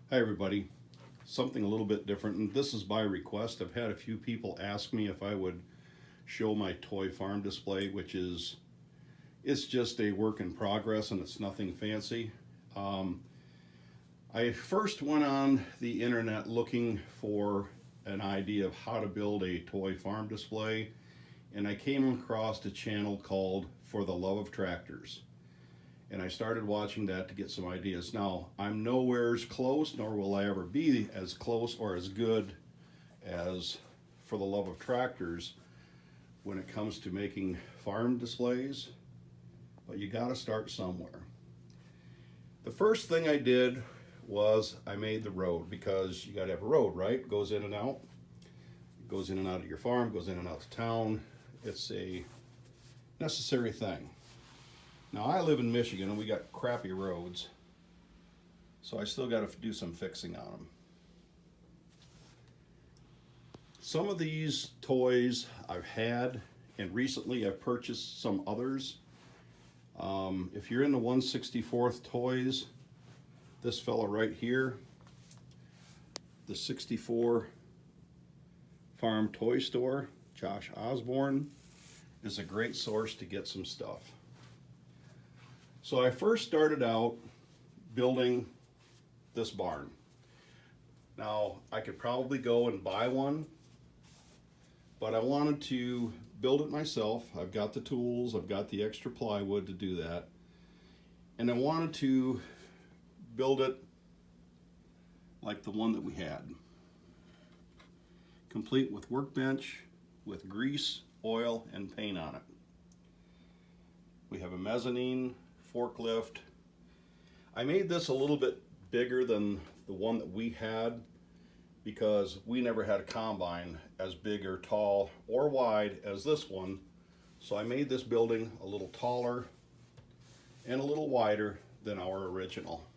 Hi everybody. Something a little bit different, and this is by request. I've had a few people ask me if I would show my toy farm display, which is it's just a work in progress and it's nothing fancy. Um, I first went on the internet looking for an idea of how to build a toy farm display, and I came across a channel called For the Love of Tractors. And I started watching that to get some ideas. Now, I'm nowhere as close, nor will I ever be as close or as good as For the Love of Tractors when it comes to making farm displays, but you gotta start somewhere. The first thing I did was I made the road, because you gotta have a road, right? It goes in and out. It goes in and out of your farm, goes in and out of town. It's a necessary thing. Now, I live in Michigan and we got crappy roads, so I still got to do some fixing on them. Some of these toys I've had, and recently I've purchased some others. If you're in the 1/64th toys, this fella right here, the 64 Farm Toy Store, Josh Osborne, is a great source to get some stuff. So I first started out building this barn. Now, I could probably go and buy one, but I wanted to build it myself. I've got the tools, I've got the extra plywood to do that, and I wanted to build it like the one that we had, complete with workbench, with grease, oil, and paint on it. We have a mezzanine, forklift. I made this a little bit bigger than the one that we had because we never had a combine as big or tall or wide as this one. So I made this building a little taller and a little wider than our original.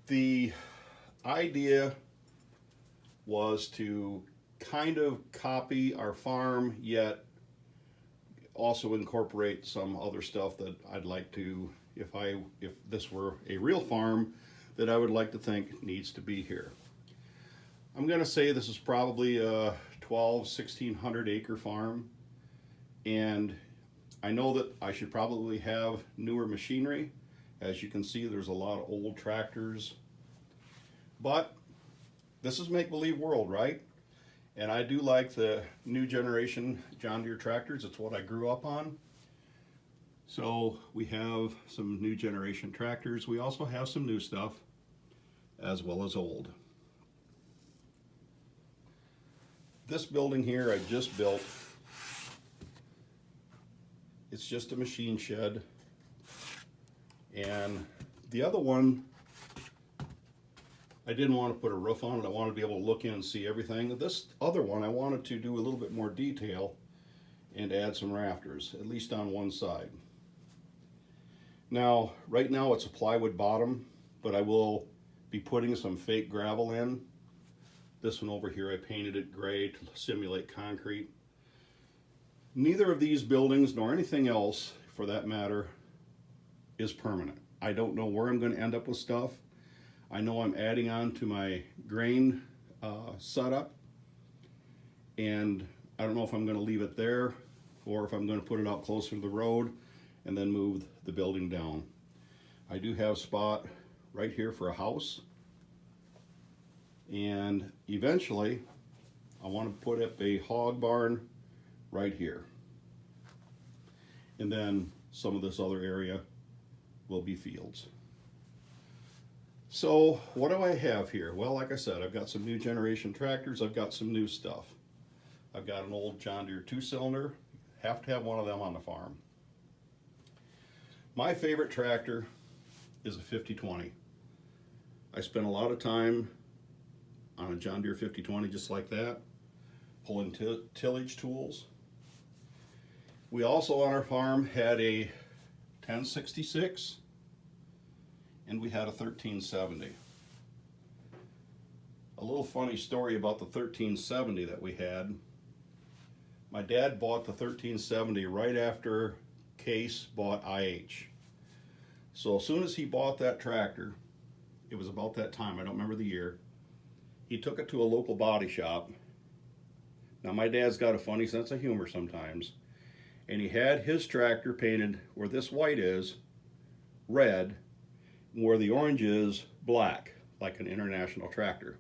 The idea was to kind of copy our farm, yet also incorporate some other stuff that I'd like to, if this were a real farm, that I would like to think needs to be here. I'm gonna say this is probably a 1,600 acre farm, and I know that I should probably have newer machinery. As you can see, there's a lot of old tractors, but this is make-believe world, right? And I do like the new generation John Deere tractors. It's what I grew up on. So we have some new generation tractors. We also have some new stuff, as well as old. This building here I just built. It's just a machine shed. And the other one, I didn't want to put a roof on it. I wanted to be able to look in and see everything. This other one, I wanted to do a little bit more detail and add some rafters, at least on one side. Now, right now it's a plywood bottom, but I will be putting some fake gravel in. This one over here, I painted it gray to simulate concrete. Neither of these buildings, nor anything else for that matter, is permanent. I don't know where I'm going to end up with stuff. I know I'm adding on to my grain setup, and I don't know if I'm going to leave it there or if I'm going to put it out closer to the road and then move the building down. I do have a spot right here for a house, and eventually I want to put up a hog barn right here, and then some of this other area will be fields. So what do I have here? Well, like I said, I've got some new generation tractors. I've got some new stuff. I've got an old John Deere 2-cylinder. Have to have one of them on the farm. My favorite tractor is a 5020. I spent a lot of time on a John Deere 5020 just like that, pulling tillage tools. We also on our farm had a 1066, and we had a 1370. A little funny story about the 1370 that we had. My dad bought the 1370 right after Case bought IH. So as soon as he bought that tractor, it was about that time, I don't remember the year, he took it to a local body shop. Now my dad's got a funny sense of humor sometimes, and he had his tractor painted where this white is red, where the orange is black, like an International tractor.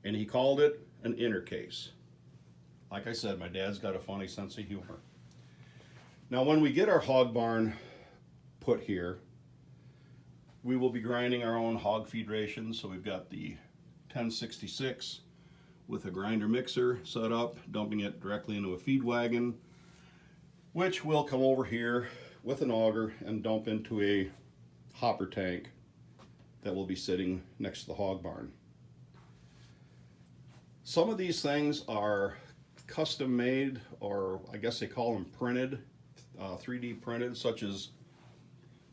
And he called it an intercase. Like I said, my dad's got a funny sense of humor. Now when we get our hog barn put here, we will be grinding our own hog feed rations. So we've got the 1066 with a grinder mixer set up, dumping it directly into a feed wagon, which will come over here with an auger and dump into a hopper tank that will be sitting next to the hog barn. Some of these things are custom made, or I guess they call them printed, 3D printed, such as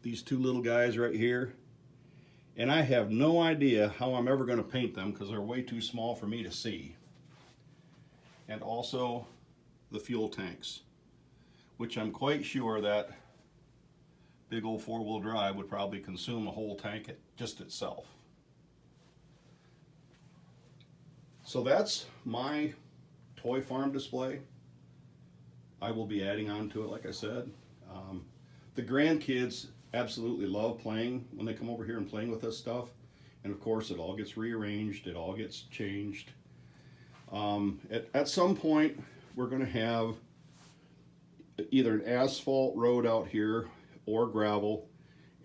these two little guys right here. And I have no idea how I'm ever going to paint them because they're way too small for me to see. And also the fuel tanks, which I'm quite sure that big old four-wheel drive would probably consume a whole tank just itself. So that's my toy farm display. I will be adding on to it, like I said. The grandkids absolutely love playing when they come over here and playing with this stuff. And of course it all gets rearranged, it all gets changed. At some point we're going to have either an asphalt road out here or gravel,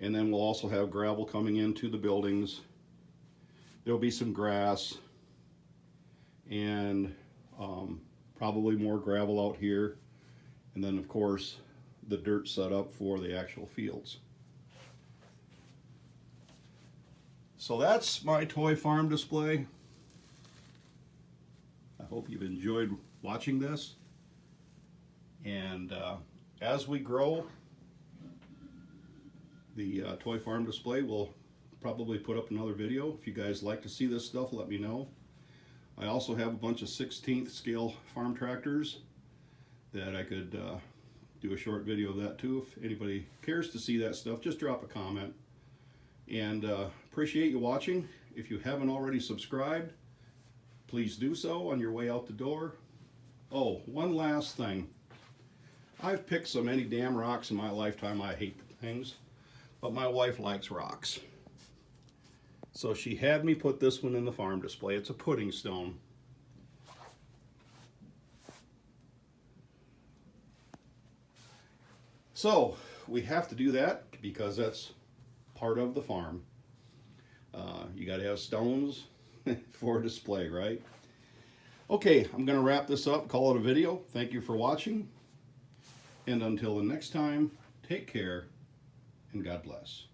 and then we'll also have gravel coming into the buildings. There'll be some grass and probably more gravel out here, and then of course the dirt set up for the actual fields. So that's my toy farm display. I hope you've enjoyed watching this, and as we grow, the toy farm display will probably put up another video. If you guys like to see this stuff, let me know. I also have a bunch of 16th scale farm tractors that I could do a short video of that too. If anybody cares to see that stuff, just drop a comment. And appreciate you watching. If you haven't already subscribed, please do so on your way out the door. Oh, one last thing. I've picked so many damn rocks in my lifetime, I hate things, but my wife likes rocks. So she had me put this one in the farm display. It's a pudding stone. So we have to do that because that's part of the farm. You got to have stones for display, right? Okay, I'm going to wrap this up, call it a video. Thank you for watching. And until the next time, take care and God bless.